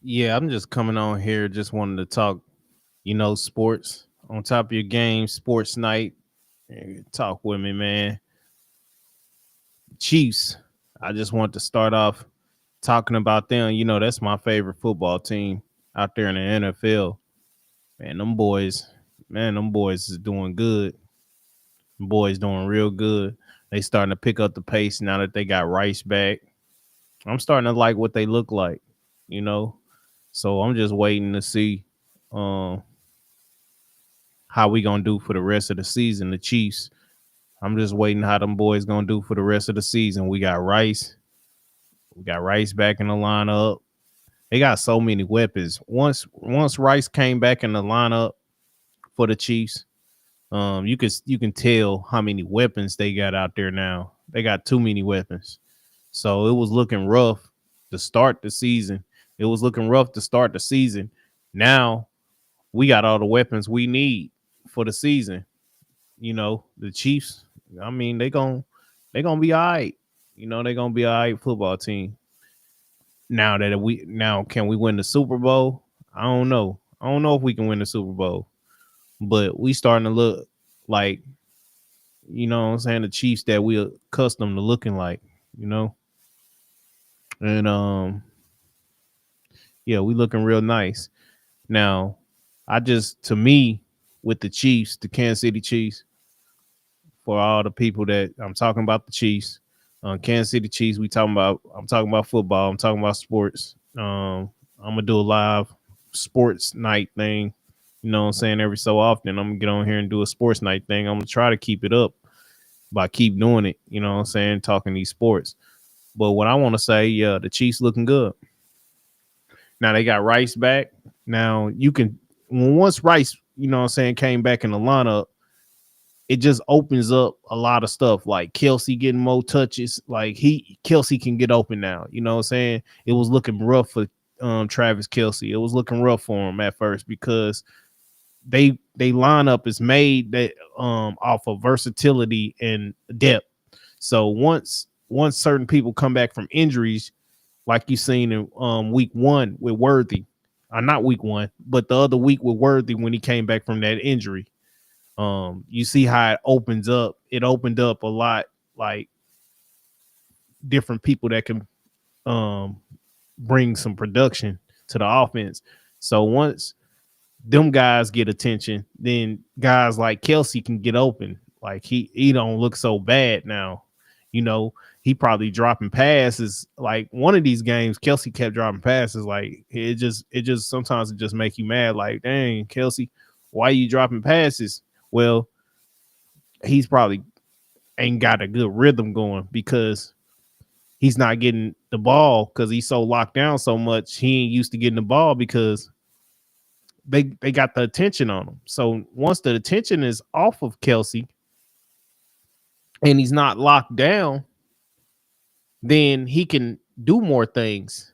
Yeah, I'm just coming on here, just wanted to talk, sports on top of your game, sports night. Talk with me, man. Chiefs. I just want to start off talking about them. That's my favorite football team out there in the NFL. Man, them boys is doing good. Them boys doing real good. They starting to pick up the pace now that they got Rice back. I'm starting to like what they look like, you know. So I'm just waiting to see um how we gonna do for the rest of the season. The Chiefs. I'm just waiting how them boys gonna do for the rest of the season. We got Rice. We got Rice back in the lineup. They got so many weapons. Once Rice came back in the lineup for the Chiefs, you can tell how many weapons they got out there now. They got too many weapons. So it was looking rough to start the season. It was looking rough to start the season. Now we got all the weapons we need for the season. The Chiefs. I mean, they gonna be all right. They gonna be all right football team. Now can we win the Super Bowl? I don't know. I don't know if we can win the Super Bowl, but we starting to look like what I'm saying, the Chiefs that we accustomed to looking like. You know, and yeah, we looking real nice now. To me, with the Chiefs, the Kansas City Chiefs, for all the people that I'm talking about the Chiefs, Kansas City Chiefs. I'm talking about football. I'm talking about sports. I'm gonna do a live sports night thing. You know what I'm saying? Every so often, I'm gonna get on here and do a sports night thing. I'm gonna try to keep it up by keep doing it. You know what I'm saying? Talking these sports. But what I want to say, yeah, the Chiefs looking good. Now they got Rice back. Now you can once Rice, what I'm saying, came back in the lineup, it just opens up a lot of stuff like Kelsey getting more touches. Like Kelsey can get open now. You know what I'm saying? It was looking rough for Travis Kelsey. It was looking rough for him at first because they lineup is made that off of versatility and depth. So once certain people come back from injuries, like you seen in week one with Worthy, not week one, but the other week with Worthy when he came back from that injury. You see how it opens up. It opened up a lot, like different people that can um bring some production to the offense. So once them guys get attention, then guys like Kelsey can get open. Like he don't look so bad now. You know, he probably dropping passes. Like one of these games, Kelsey kept dropping passes. Like it just sometimes it just make you mad. Like, dang, Kelsey, why are you dropping passes? Well, he's probably ain't got a good rhythm going because he's not getting the ball because he's so locked down so much. He ain't used to getting the ball because they got the attention on him. So once the attention is off of Kelsey and he's not locked down, then he can do more things.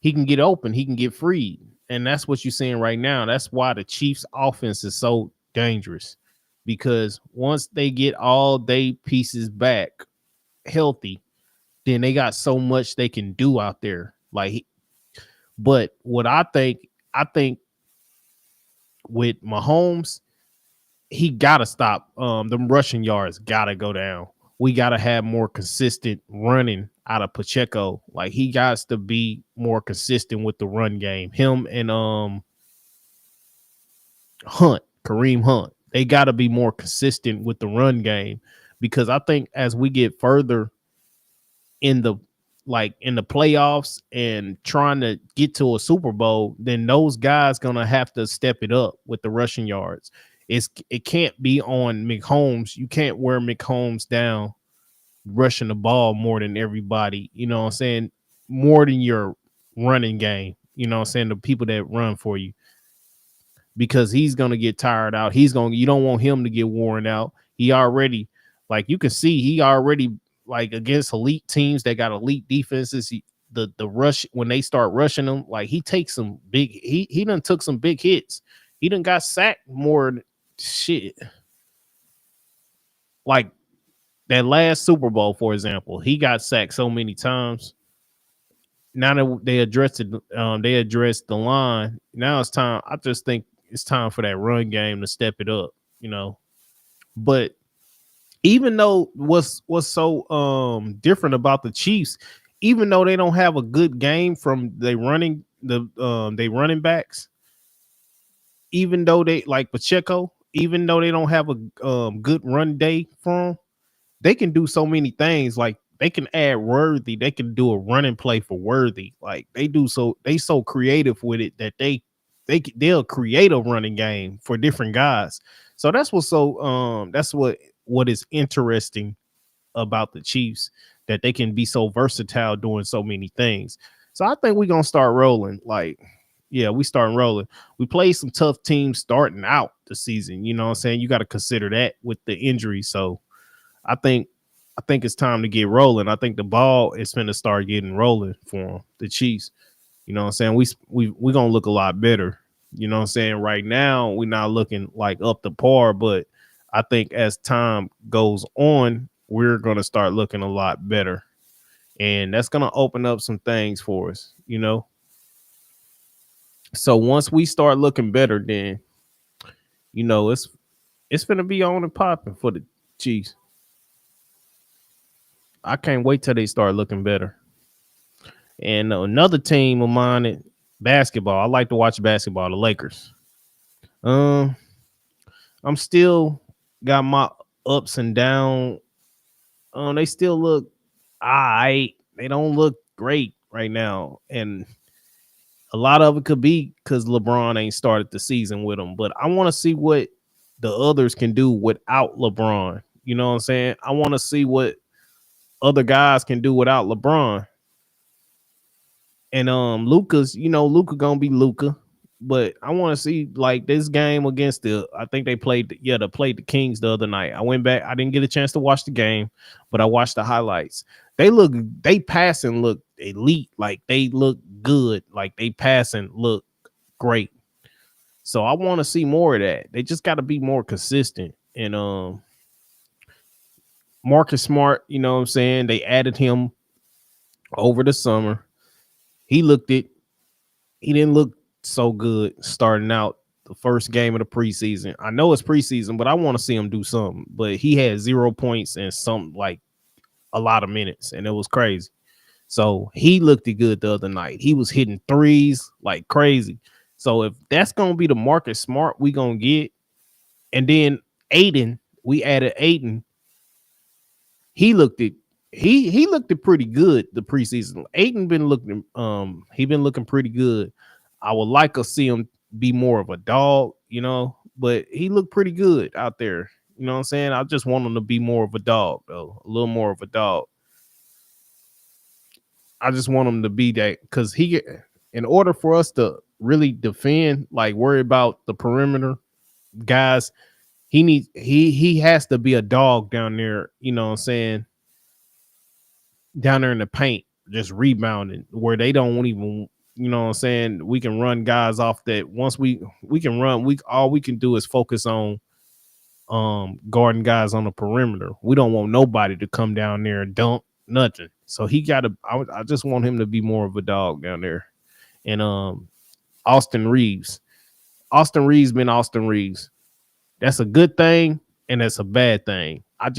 He can get open. He can get freed. And that's what you're seeing right now. That's why the Chiefs offense is so dangerous because once they get all day pieces back healthy, then they got so much they can do out there. But what I think with Mahomes, he gotta stop. Them rushing yards gotta go down. We gotta have more consistent running out of Pacheco. Like he got to be more consistent with the run game. Him and Kareem Hunt, they gotta be more consistent with the run game because I think as we get further in the in the playoffs and trying to get to a Super Bowl, then those guys gonna have to step it up with the rushing yards. It can't be on McHolmes. You can't wear McHolmes down rushing the ball more than everybody. You know what I'm saying? More than your running game. You know what I'm saying? The people that run for you. Because he's gonna get tired out. You don't want him to get worn out. He already, like you can see, he already like against elite teams that got elite defenses. The rush when they start rushing him, like he takes some big. He done took some big hits. He done got sacked more shit. Like that last Super Bowl, for example, he got sacked so many times. now that they addressed it, they addressed the line. Now it's time. I just think it's time for that run game to step it up. You know, but even though what's so different about the Chiefs, even though they don't have a good game from they running backs, even though they like Pacheco, even though they don't have a good run day from 'em, they can do so many things. Like they can add Worthy, they can do a running play for Worthy. Like they so creative with it that they'll create a running game for different guys. So that's what is interesting about the Chiefs, that they can be so versatile doing so many things. So I think we're gonna start rolling. Like, yeah, we starting rolling. We played some tough teams starting out the season. You know what I'm saying? You got to consider that with the injury. So I think it's time to get rolling. I think the ball is going to start getting rolling for the Chiefs. You know what I'm saying? We gonna look a lot better. You know what I'm saying? Right now, we're not looking like up to par, but I think as time goes on, we're gonna start looking a lot better. And that's gonna open up some things for us, you know. So once we start looking better, then it's gonna be on and popping for the Chiefs. I can't wait till they start looking better. And another team of mine, basketball. I like to watch basketball. The Lakers. Um, I'm still got my ups and downs. They still look alright. They don't look great right now, and a lot of it could be because LeBron ain't started the season with them. But I want to see what the others can do without LeBron. You know what I'm saying? I want to see what other guys can do without LeBron. And Luca's, Luca gonna be Luca. But I want to see like this game against I think they played the Kings the other night. I went back, I didn't get a chance to watch the game, but I watched the highlights. They passing look elite, like they look good, like they passing look great. So I want to see more of that. They just got to be more consistent. And Marcus Smart, you know what I'm saying? They added him over the summer. He looked it. He didn't look so good starting out the first game of the preseason. I know it's preseason, but I want to see him do something. But he had 0 points and some like a lot of minutes, and it was crazy. So he looked good the other night. He was hitting threes like crazy. So if that's gonna be the Marcus Smart we gonna get, and then Aiden, we added Aiden. He looked it. He looked it pretty good the preseason. Aiden been looking pretty good. I would like to see him be more of a dog, but he looked pretty good out there. You know what I'm saying? I just want him to be more of a dog, though, a little more of a dog. I just want him to be that because in order for us to really defend, like worry about the perimeter guys, he has to be a dog down there. You know what I'm saying? Down there in the paint, just rebounding where they don't even, you know what I'm saying? We can run guys off that once we can run, all we can do is focus on guarding guys on the perimeter. We don't want nobody to come down there and dunk nothing. So I just want him to be more of a dog down there. And Austin Reeves. Austin Reeves been Austin Reeves. That's a good thing and that's a bad thing. I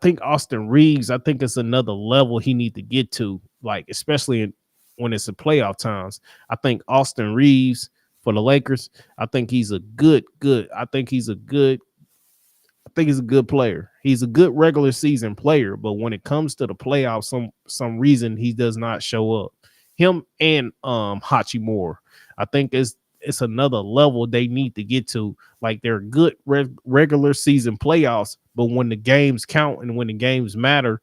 think Austin Reeves, I think it's another level he need to get to, like especially when it's a playoff times. I think Austin Reeves for the Lakers, I think he's a good. I think he's a good player. He's a good regular season player, but when it comes to the playoffs, some reason he does not show up. Him and Hachimura, I think it's another level they need to get to. Like they're good regular season playoffs, but when the games count and when the games matter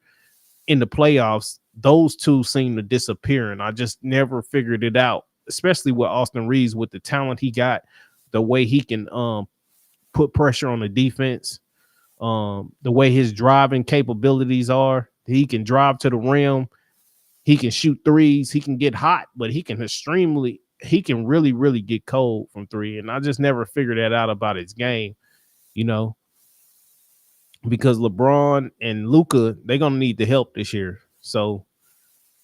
in the playoffs, those two seem to disappear. And I just never figured it out, especially with Austin Reeves, with the talent he got, the way he can put pressure on the defense, the way his driving capabilities are. He can drive to the rim. He can shoot threes. He can get hot, but he can really, really get cold from three. And I just never figured that out about his game, you know, because LeBron and Luca, they're going to need the help this year. So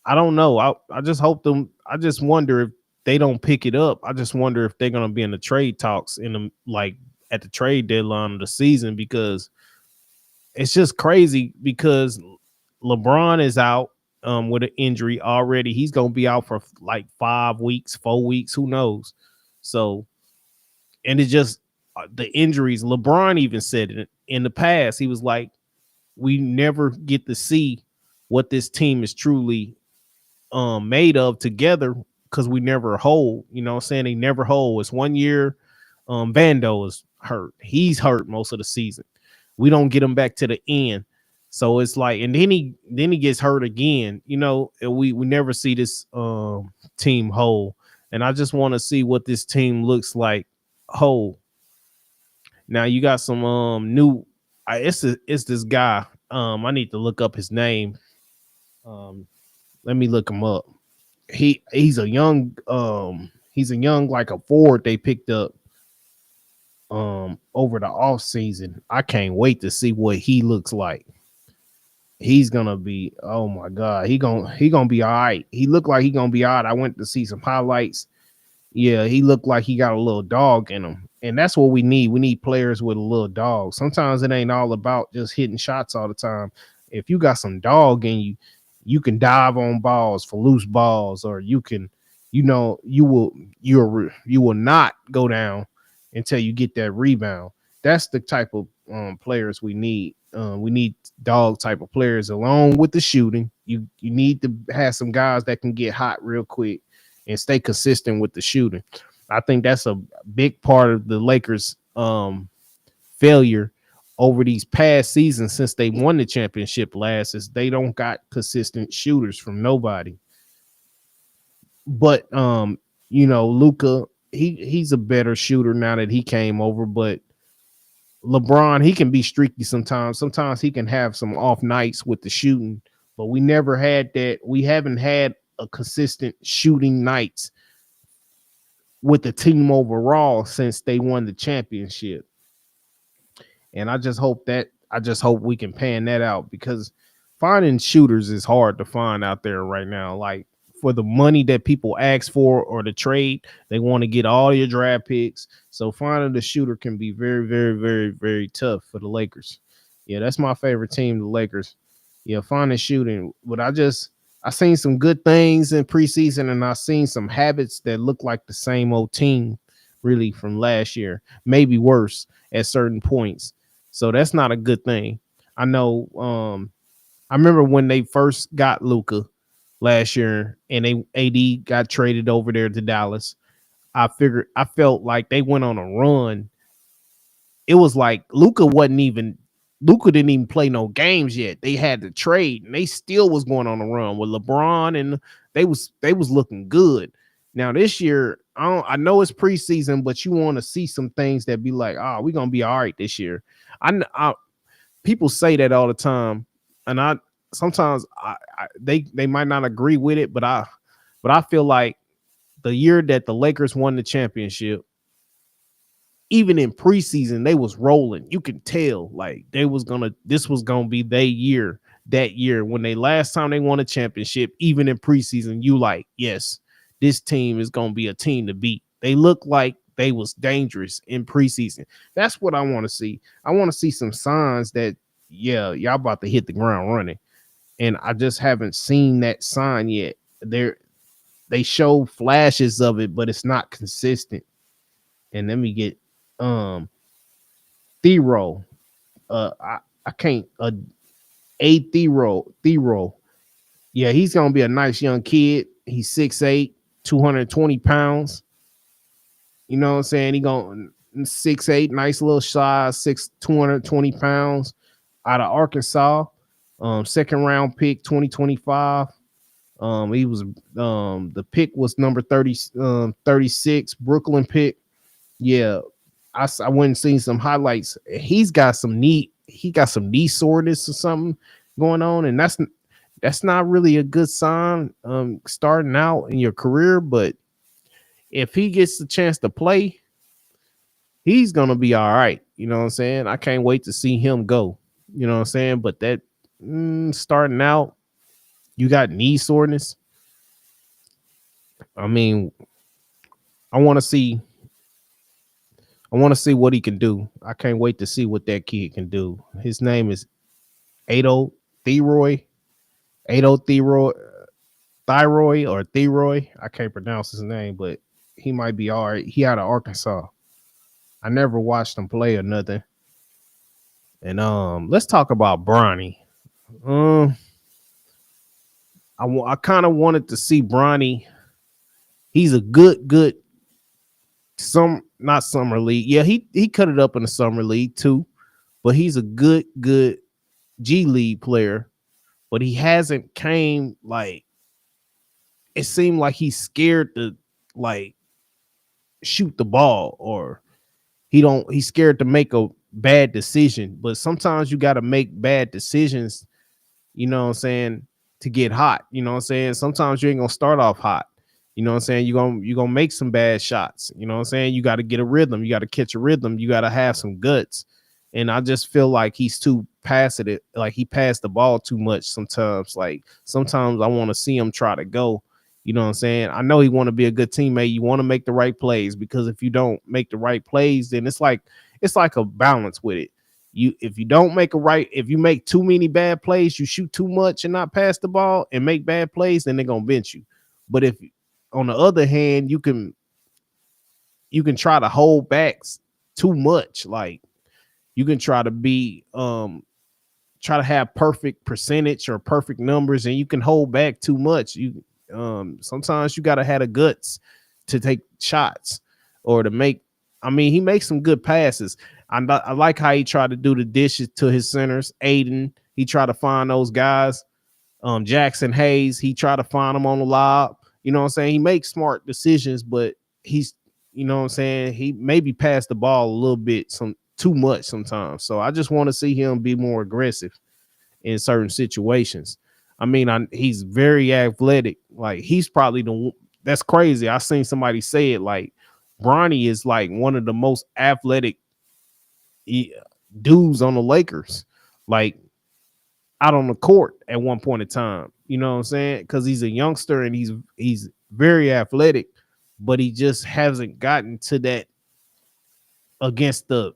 I don't know. I just hope them. I just wonder if they don't pick it up. I just wonder if they're gonna be in the trade talks in the like at the trade deadline of the season because it's just crazy because LeBron is out with an injury already. He's gonna be out for like 5 weeks, 4 weeks, who knows? So and it's just the injuries. LeBron even said it in the past. He was like, we never get to see what this team is truly made of together because we never hold. You know what I'm saying? They never hold. It's 1 year. Vando is hurt. He's hurt most of the season. We don't get him back to the end. So it's like, and then he gets hurt again, you know, and we never see this team whole. And I just want to see what this team looks like whole. Now you got some new it's this guy. I need to look up his name. Let me look him up. He's a young like a forward they picked up over the off season. I can't wait to see what he looks like. He's gonna be, oh my god, he gonna be all right. He looked like he gonna be all right. I went to see some highlights. Yeah, he looked like he got a little dog in him. And that's what we need. We need players with a little dog. Sometimes it ain't all about just hitting shots all the time. If you got some dog in you, you can dive on balls for loose balls, or you can, you know, you will not go down until you get that rebound. That's the type of players we need. We need dog type of players along with the shooting. You need to have some guys that can get hot real quick and stay consistent with the shooting. I think that's a big part of the Lakers' failure over these past seasons since they won the championship last is they don't got consistent shooters from nobody. But you know, Luka, he's a better shooter now that he came over, but LeBron, he can be streaky sometimes. Sometimes he can have some off nights with the shooting, but we never had that. We haven't had a consistent shooting nights with the team overall since they won the championship. And I just hope we can pan that out because finding shooters is hard to find out there right now. Like for the money that people ask for or the trade, they want to get all your draft picks. So finding the shooter can be very, very, very, very tough for the Lakers. Yeah, that's my favorite team, the Lakers. Yeah, finding shooting. But I seen some good things in preseason and I seen some habits that look like the same old team really from last year, maybe worse at certain points. So that's not a good thing. I know I remember when they first got Luka last year and AD got traded over there to Dallas. I felt like they went on a run. It was like Luka didn't even play no games yet. They had to trade and they still was going on a run with LeBron and they was looking good. Now this year, I know it's preseason, but you want to see some things that be like, oh, we're gonna be all right this year. I people say that all the time, and I sometimes they might not agree with it, but I feel like the year that the Lakers won the championship, even in preseason, they was rolling. You can tell like this was gonna be their year that year when they last time they won a championship, even in preseason, you like, yes, this team is gonna be a team to beat. They look like they was dangerous in preseason. That's what I want to see. I want to see some signs that yeah, y'all about to hit the ground running. And I just haven't seen that sign yet. They show flashes of it, but it's not consistent. And let me get Thero. I can't a Thero. Yeah, he's gonna be a nice young kid. He's 6'8", 220 pounds. You know what I'm saying? He going 6'8", nice little size, 220 pounds out of Arkansas. Second round pick 2025. He was the pick was number 36, Brooklyn pick. Yeah, I went and seen some highlights. He got some knee soreness or something going on, and that's not really a good sign starting out in your career. But if he gets the chance to play, he's gonna be all right. You know what I'm saying? I can't wait to see him go. You know what I'm saying? But that starting out, You got knee soreness. I mean, I want to see. I want to see what he can do. I can't wait to see what that kid can do. His name is Ado Theroy. Ado Theroy. Thyroid or Theroy. I can't pronounce his name, but he might be all right. He out of Arkansas. I never watched him play or nothing. And let's talk about Bronny. Um, I kind of wanted to see Bronny. He's a good some not summer league. Yeah, he cut it up in the summer league too, but he's a good G League player. But he hasn't came like it seemed like he's scared to like shoot the ball or he's scared to make a bad decision. But sometimes you got to make bad decisions, you know what I'm saying, to get hot. You know what I'm saying? Sometimes you ain't gonna start off hot. You know what I'm saying? You're gonna make some bad shots. You know what I'm saying? You got to get a rhythm, you got to catch a rhythm, you got to have some guts. And I just feel like he's too passive, like he passed the ball too much sometimes. Like sometimes I want to see him try to go. You know what I'm saying? I know he want to be a good teammate. You want to make the right plays because if you don't make the right plays, then it's like a balance with it. If you don't make a right, if you make too many bad plays, you shoot too much and not pass the ball and make bad plays, then they're gonna bench you. But if on the other hand, you can try to hold back too much, like you can try to be try to have perfect percentage or perfect numbers, and you can hold back too much. You sometimes you gotta have the guts to take shots or to make. I mean, he makes some good passes. I like how he tried to do the dishes to his centers. Aiden, he tried to find those guys. Jackson Hayes, he tried to find them on the lob. You know what I'm saying? He makes smart decisions, but he's, you know what I'm saying, he maybe passed the ball a little bit some too much sometimes. So I just want to see him be more aggressive in certain situations. I mean, he's very athletic. Like he's probably that's crazy. I seen somebody say it like Bronny is like one of the most athletic dudes on the Lakers. Like out on the court at one point in time. You know what I'm saying? Because he's a youngster and he's very athletic, but he just hasn't gotten to that against the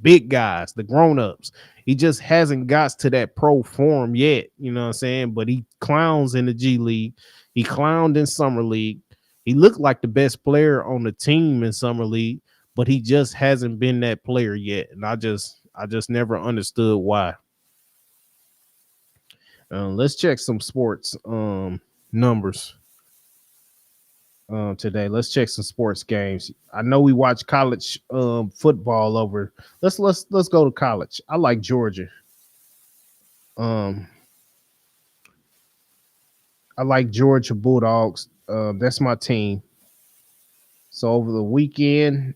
big guys, the grown-ups. He just hasn't got to that pro form yet. You know what I'm saying? But he clowns in the G League. He clowned in Summer League. He looked like the best player on the team in Summer League, but he just hasn't been that player yet. And I just never understood why. Let's check some sports numbers today. Let's check some sports games. I know we watch college football over. Let's go to college. I like Georgia. Um, I like Georgia Bulldogs. That's my team. So over the weekend,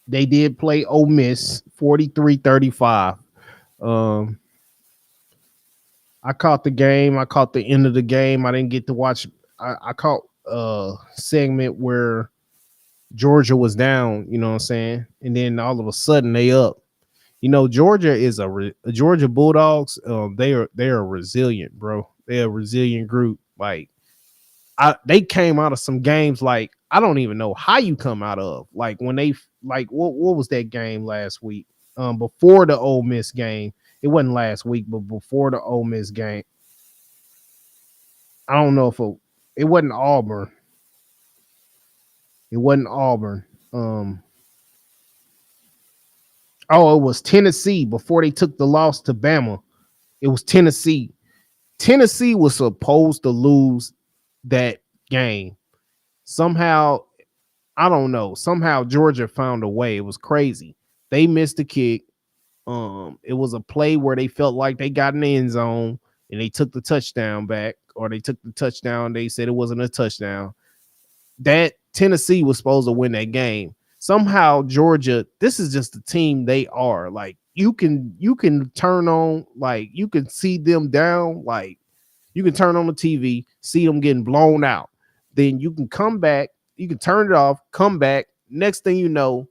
they did play Ole Miss 43-35. Um, I caught the game. I caught the end of the game. I didn't get to watch. I caught a segment where Georgia was down, you know what I'm saying? And then all of a sudden they up. You know, Georgia is a Georgia Bulldogs. They are resilient, bro. They're a resilient group. Like they came out of some games like I don't even know how you come out of. Like when they like what was that game last week? Before the Ole Miss game. It wasn't last week, but before the Ole Miss game. I don't know if it wasn't Auburn. It wasn't Auburn. Oh, it was Tennessee before they took the loss to Bama. It was Tennessee. Tennessee was supposed to lose that game. Somehow, I don't know. Somehow Georgia found a way. It was crazy. They missed a kick. It was a play where they felt like they got in the end zone and they took the touchdown back, or they took the touchdown. They said it wasn't a touchdown. That Tennessee was supposed to win that game. Somehow Georgia, this is just the team they are. Like you can turn on, like you can see them down, like you can turn on the TV, see them getting blown out. Then you can come back, you can turn it off, come back. Next thing you know,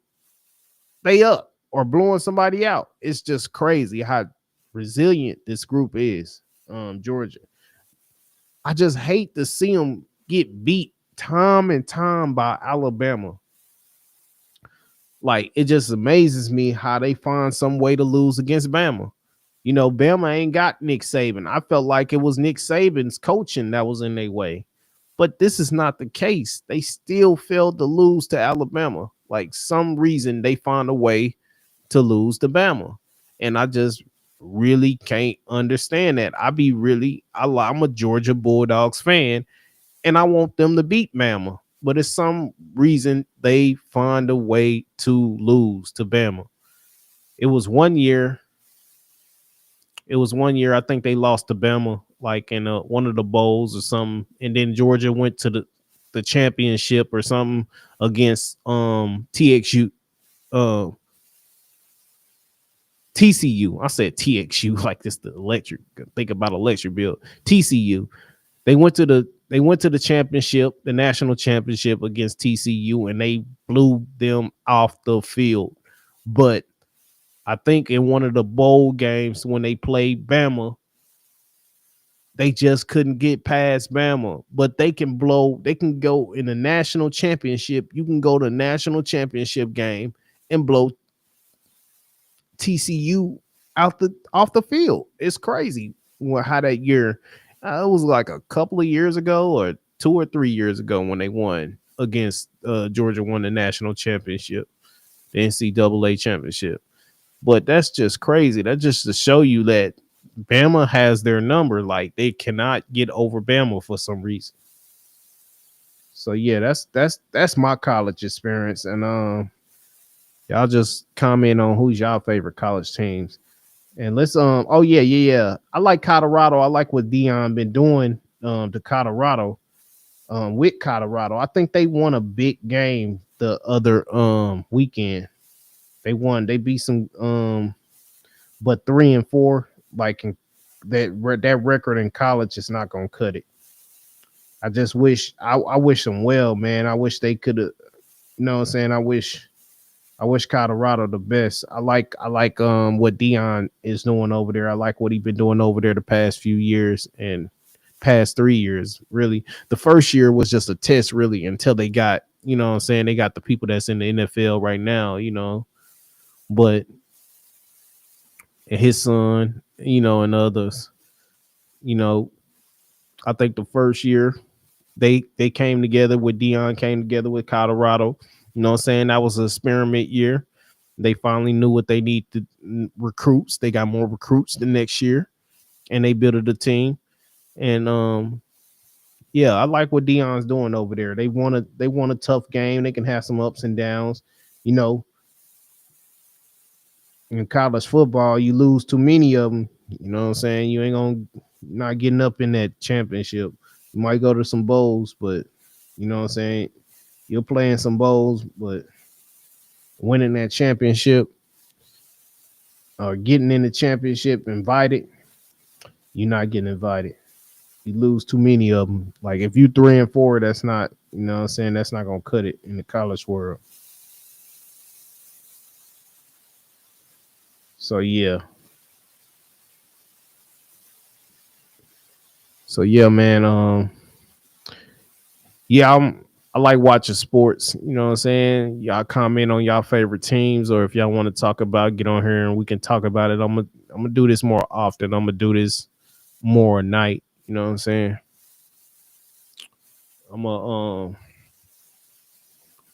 they up or blowing somebody out. It's just crazy how resilient this group is. Georgia. I just hate to see them get beat time and time by Alabama. Like it just amazes me how they find some way to lose against Bama. You know, Bama ain't got Nick Saban. I felt like it was Nick Saban's coaching that was in their way. But this is not the case. They still failed to lose to Alabama. Like some reason they find a way to lose to Bama. And I just really can't understand that. I'm a Georgia Bulldogs fan and I want them to beat Bama. But it's some reason they find a way to lose to Bama. It was one year. It was one year I think they lost to Bama like in one of the bowls or something, and then Georgia went to the championship or something against TXU uh TCU. I said TXU like this the electric. Think about electric bill. TCU. They went to the championship, the national championship against TCU, and they blew them off the field. But I think in one of the bowl games when they played Bama, they just couldn't get past Bama. But they can go in the national championship. You can go to national championship game and blow TCU off the field. It's crazy how that year. It was like a couple of years ago or 2 or 3 years ago when they won against Georgia, won the national championship, the NCAA championship. But that's just crazy. That's just to show you that Bama has their number. Like they cannot get over Bama for some reason. So yeah, that's my college experience. And y'all just comment on who's y'all favorite college teams. And let's oh yeah. I like Colorado. I like what Dion been doing to Colorado with Colorado. I think they won a big game the other weekend. They beat some but 3-4, like that record in college is not gonna cut it. I just wish I wish them well, man. I wish they could have, you know what I'm saying? I wish Colorado the best. I like what Dion is doing over there. I like what he's been doing over there the past few years and past 3 years. Really, the first year was just a test, really, until they got, you know what I'm saying, they got the people that's in the NFL right now, you know. But his son, you know, and others, you know, I think the first year they came together with Dion, came together with Colorado. You know what I'm saying? That was an experiment year. They finally knew what they need to recruits. They got more recruits the next year and they built a team. And yeah, I like what Dion's doing over there. They want a tough game. They can have some ups and downs. You know, in college football, you lose too many of them. You know what I'm saying? You ain't gonna not getting up in that championship. You might go to some bowls, but you know what I'm saying? You're playing some bowls, but winning that championship or getting in the championship invited, you're not getting invited. You lose too many of them. Like if you 3-4, that's not, you know what I'm saying? That's not gonna cut it in the college world. So yeah. So yeah, man. Yeah, I like watching sports. You know what I'm saying? Y'all comment on y'all favorite teams, or if y'all want to talk about, get on here and we can talk about it. I'm gonna do this more often. I'm gonna do this more at night. You know what I'm saying? I'm gonna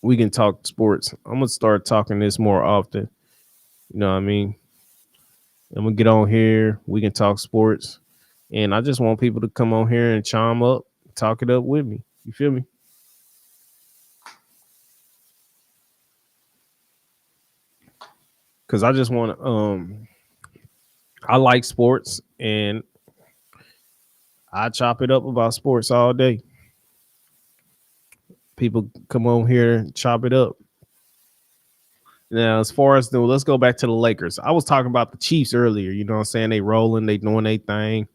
we can talk sports. I'm gonna start talking this more often. You know what I mean? I'm gonna get on here. We can talk sports, and I just want people to come on here and chime up, talk it up with me. You feel me? Because I just want to. I like sports, and I chop it up about sports all day. People come on here and chop it up. Now, as far as let's go back to the Lakers. I was talking about the Chiefs earlier. You know what I'm saying? They rolling, they doing their thing.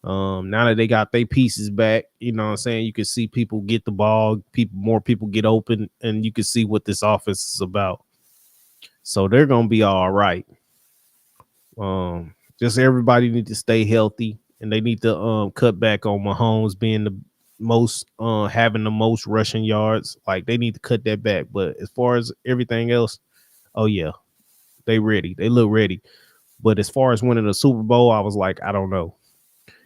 Now that they got their pieces back, you know what I'm saying? You can see people get the ball, more people get open, and you can see what this offense is about. So they're gonna be all right. Just everybody need to stay healthy and they need to cut back on Mahomes being the most having the most rushing yards. Like they need to cut that back. But as far as everything else, oh yeah, they ready. They look ready. But as far as winning a Super Bowl, I was like, I don't know.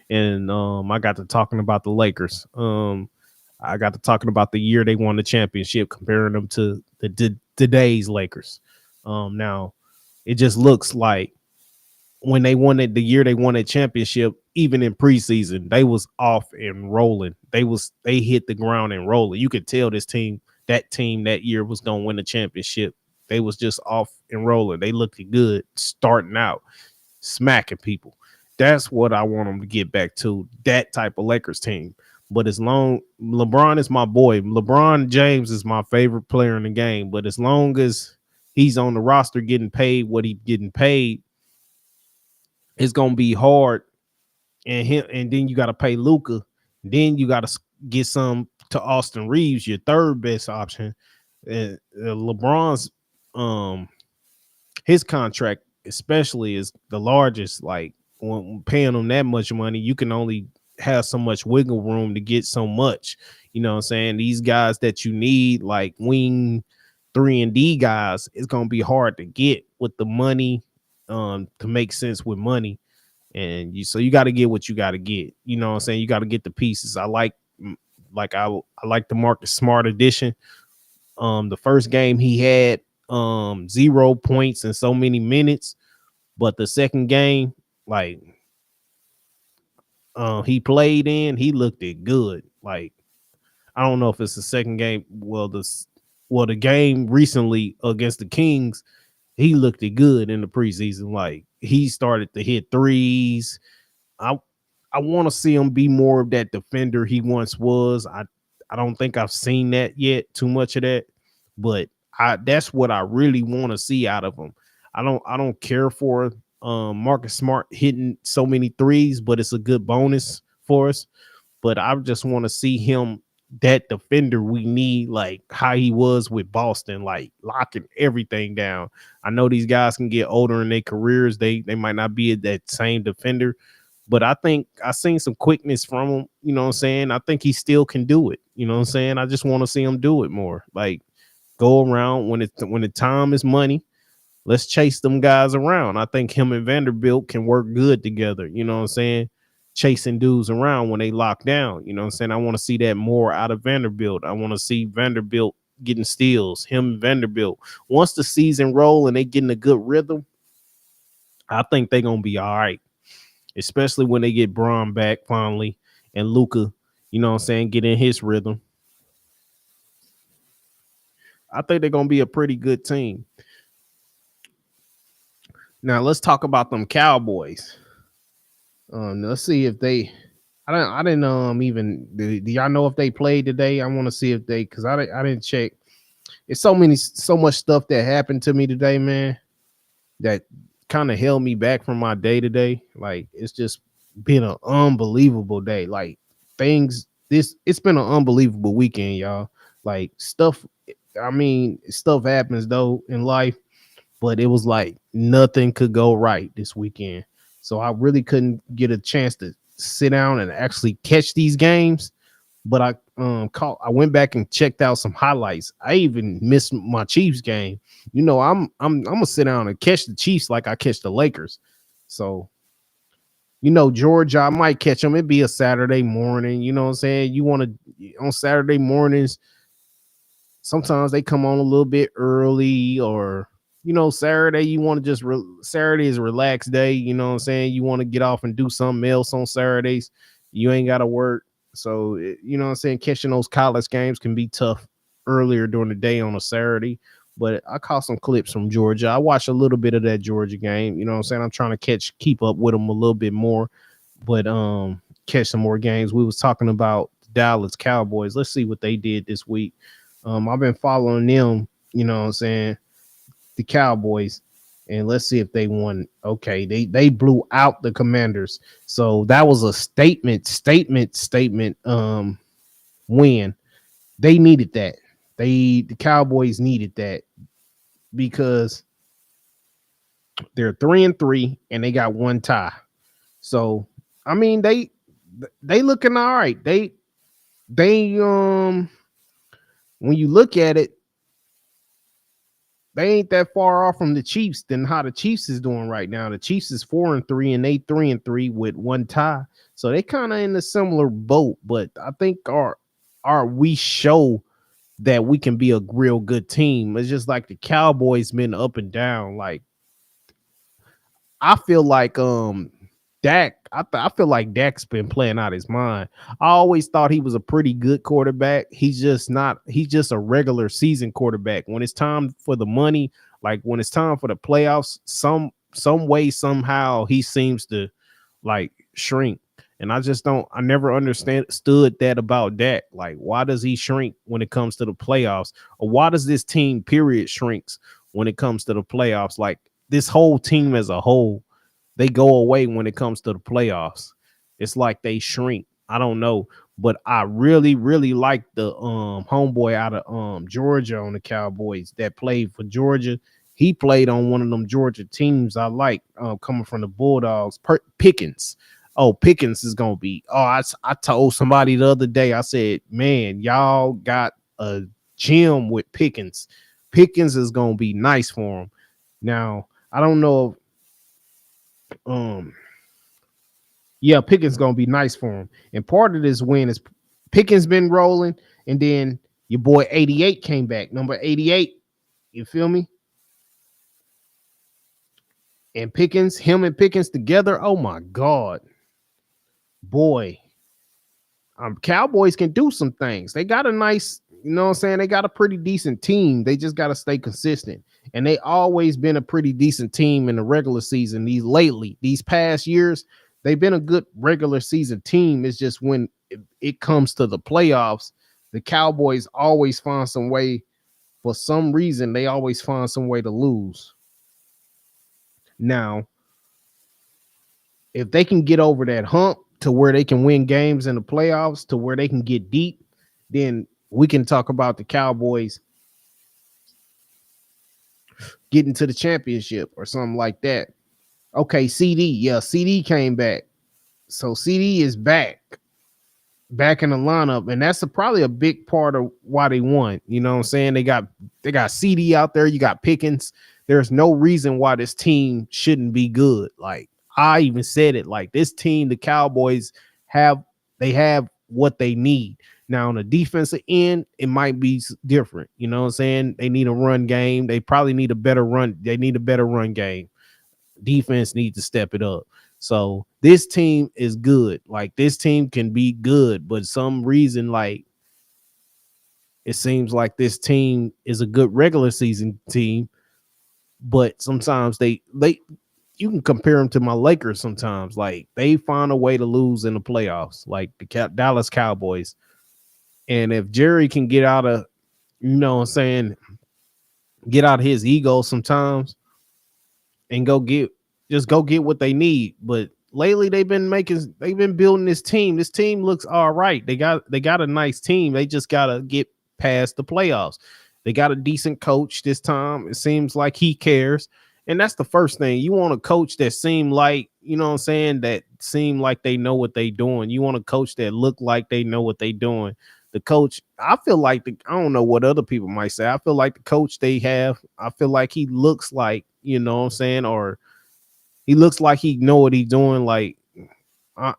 And I got to talking about the Lakers. I got to talking about the year they won the championship, comparing them to today's Lakers. Now it just looks like when they won it, the year they won a championship, even in preseason, they was off and rolling. They hit the ground and rolling. You could tell that team that year was gonna win the championship. They was just off and rolling. They looked good starting out, smacking people. That's what I want them to get back to. That type of Lakers team. But as long LeBron is my boy, LeBron James is my favorite player in the game. But as long as he's on the roster getting paid what he's getting paid, it's gonna be hard. And then you got to pay Luka. Then you got to get some to Austin Reeves, your third best option. LeBron's his contract especially is the largest. Like when paying him that much money, you can only have so much wiggle room to get so much. You know what I'm saying? These guys that you need, like wing 3-and-D guys, it's gonna be hard to get with the money to make sense with money. And you got to get what you got to get. You know what I'm saying? You got to get the pieces. I like the Marcus Smart edition. The first game he had 0 points in so many minutes, but the second game, like he played in, he looked it good. Like I don't know if it's the second game. The game recently against the Kings, he looked it good in the preseason. Like he started to hit threes. I I want to see him be more of that defender he once was. I don't think I've seen that yet, too much of that, but that's what I really want to see out of him. I don't care for Marcus Smart hitting so many threes, but it's a good bonus for us. But I just want to see him that defender we need, like how he was with Boston, like locking everything down. I know these guys can get older in their careers. They might not be that same defender, but I think I seen some quickness from him. You know what I'm saying? I think he still can do it. You know what I'm saying? I just want to see him do it more. Like go around when the time is money. Let's chase them guys around. I think him and Vanderbilt can work good together. You know what I'm saying? Chasing dudes around when they lock down. You know what I'm saying? I want to see that more out of Vanderbilt. I want to see Vanderbilt getting steals. Him and Vanderbilt. Once the season roll and they getting a good rhythm, I think they're gonna be all right. Especially when they get Braun back finally and Luka, you know what I'm saying, get in his rhythm. I think they're gonna be a pretty good team. Now let's talk about them Cowboys. Let's see if they. I didn't even do y'all know if they played today? I want to see if they because I didn't check. It's so much stuff that happened to me today, man, that kind of held me back from my day today. Like it's just been an unbelievable day. Like it's been an unbelievable weekend, y'all. Like stuff. I mean, stuff happens though in life, but it was like nothing could go right this weekend. So I really couldn't get a chance to sit down and actually catch these games. But I went back and checked out some highlights. I even missed my Chiefs game. You know, I'm gonna sit down and catch the Chiefs like I catch the Lakers. So, you know, Georgia, I might catch them. It'd be a Saturday morning. You know what I'm saying? You want to on Saturday mornings, sometimes they come on a little bit early, or you know, Saturday you want to just Saturday is a relaxed day. You know what I'm saying? You want to get off and do something else on Saturdays. You ain't got to work. So, you know what I'm saying? Catching those college games can be tough earlier during the day on a Saturday. But I caught some clips from Georgia. I watched a little bit of that Georgia game. You know what I'm saying? I'm trying to keep up with them a little bit more, but catch some more games. We was talking about the Dallas Cowboys. Let's see what they did this week. I've been following them, you know what I'm saying, the Cowboys, and let's see if they won. Okay, they blew out the Commanders. So that was a statement win. They needed that. The Cowboys needed that because they're 3-3 and they got one tie. So I mean, they looking all right. They when you look at it, they ain't that far off from the Chiefs than how the Chiefs is doing right now. The Chiefs is 4-3 and they 3-3 with one tie. So they kind of in a similar boat, but I think our we show that we can be a real good team. It's just like the Cowboys been up and down. Like I feel like Dak, I feel like Dak's been playing out his mind. I always thought he was a pretty good quarterback. He's just not, he's just a regular season quarterback. When it's time for the money, like when it's time for the playoffs, some way, somehow he seems to like shrink. And I just don't, I never understood that about Dak. Like, why does he shrink when it comes to the playoffs? Or why does this team period shrinks when it comes to the playoffs? Like this whole team as a whole, they go away when it comes to the playoffs. It's like they shrink. I don't know, but I really, really like the homeboy out of Georgia on the Cowboys that played for Georgia. He played on one of them Georgia teams I like, coming from the Bulldogs. Pickens. Oh, Pickens is gonna be. Oh, I told somebody the other day. I said, man, y'all got a gym with Pickens. Pickens is gonna be nice for him. Now, I don't know if yeah, Pickens gonna be nice for him. And part of this win is Pickens been rolling, and then your boy 88 came back, number 88. You feel me? And Pickens, him and Pickens together. Oh my God, boy, Cowboys can do some things. They got a nice, you know what I'm saying? They got a pretty decent team. They just got to stay consistent. And they always been a pretty decent team in the regular season. These past years, they've been a good regular season team. It's just when it comes to the playoffs, the Cowboys always find some way. For some reason, they always find some way to lose. Now, if they can get over that hump to where they can win games in the playoffs, to where they can get deep, then we can talk about the Cowboys getting to the championship or something like that. Okay, CD. Yeah, CD came back. So CD is back in the lineup, and that's probably a big part of why they won. You know what I'm saying? They got CD out there. You got Pickens. There's no reason why this team shouldn't be good. Like I even said it. Like this team, the Cowboys have they have what they need. Now on the defensive end, it might be different. You know what I'm saying? They need a run game. They probably need a better run. They need a better run game. Defense needs to step it up. So this team is good. Like this team can be good, but some reason, like it seems like this team is a good regular season team, but sometimes they you can compare them to my Lakers sometimes. Like they find a way to lose in the playoffs, like the Dallas Cowboys. And if Jerry can get out of, you know what I'm saying, get out of his ego sometimes and go get what they need. But lately they've been building this team. This team looks all right. They got a nice team. They just gotta get past the playoffs. They got a decent coach this time. It seems like he cares. And that's the first thing. You want a coach that seem like, you know what I'm saying, that seem like they know what they doing. You want a coach that look like they know what they doing. The coach, I feel like I don't know what other people might say. I feel like the coach they have, I feel like he looks like, you know what I'm saying, or he looks like he know what he's doing. Like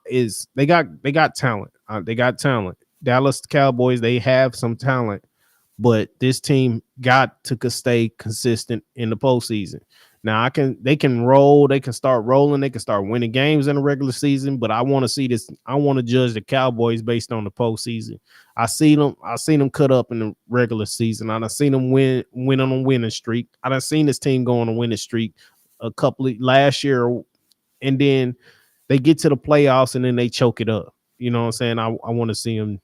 is they got talent. They got talent. Dallas Cowboys, they have some talent, but this team got to stay consistent in the postseason. Now they can roll, they can start rolling, they can start winning games in the regular season, but I want to see this. I want to judge the Cowboys based on the postseason. I seen them cut up in the regular season. I seen them win on a winning streak. I done seen this team go on a winning streak a couple of last year, and then they get to the playoffs and then they choke it up. You know what I'm saying? I want to see them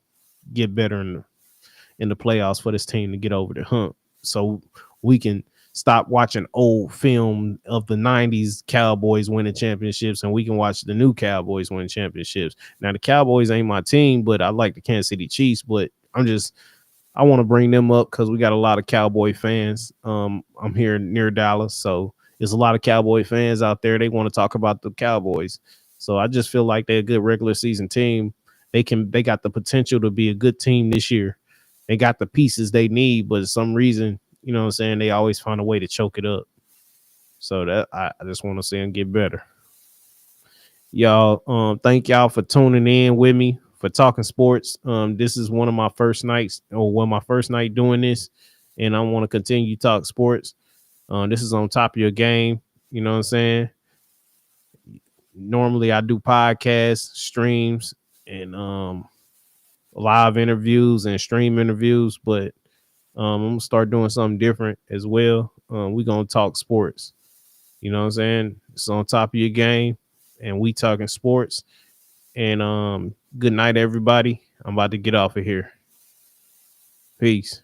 get better in the playoffs for this team to get over the hump, so we can stop watching old film of the 90s Cowboys winning championships and we can watch the new Cowboys win championships. Now the Cowboys ain't my team, but I like the Kansas City Chiefs, but I want to bring them up because we got a lot of Cowboy fans. I'm here near Dallas, so there's a lot of Cowboy fans out there. They want to talk about the Cowboys. So I just feel like they're a good regular season team. They got the potential to be a good team this year. They got the pieces they need, but for some reason, you know what I'm saying, they always find a way to choke it up. So that I just want to see them get better. Y'all, thank y'all for tuning in with me for talking sports. This is one of my first nights, or one of my first night doing this, and I want to continue to talk sports. This is on top of your game. You know what I'm saying? Normally I do podcasts, streams, and live interviews and stream interviews, but I'm gonna start doing something different as well. We're gonna talk sports. You know what I'm saying? It's on top of your game, and we talking sports. And good night, everybody. I'm about to get off of here. Peace.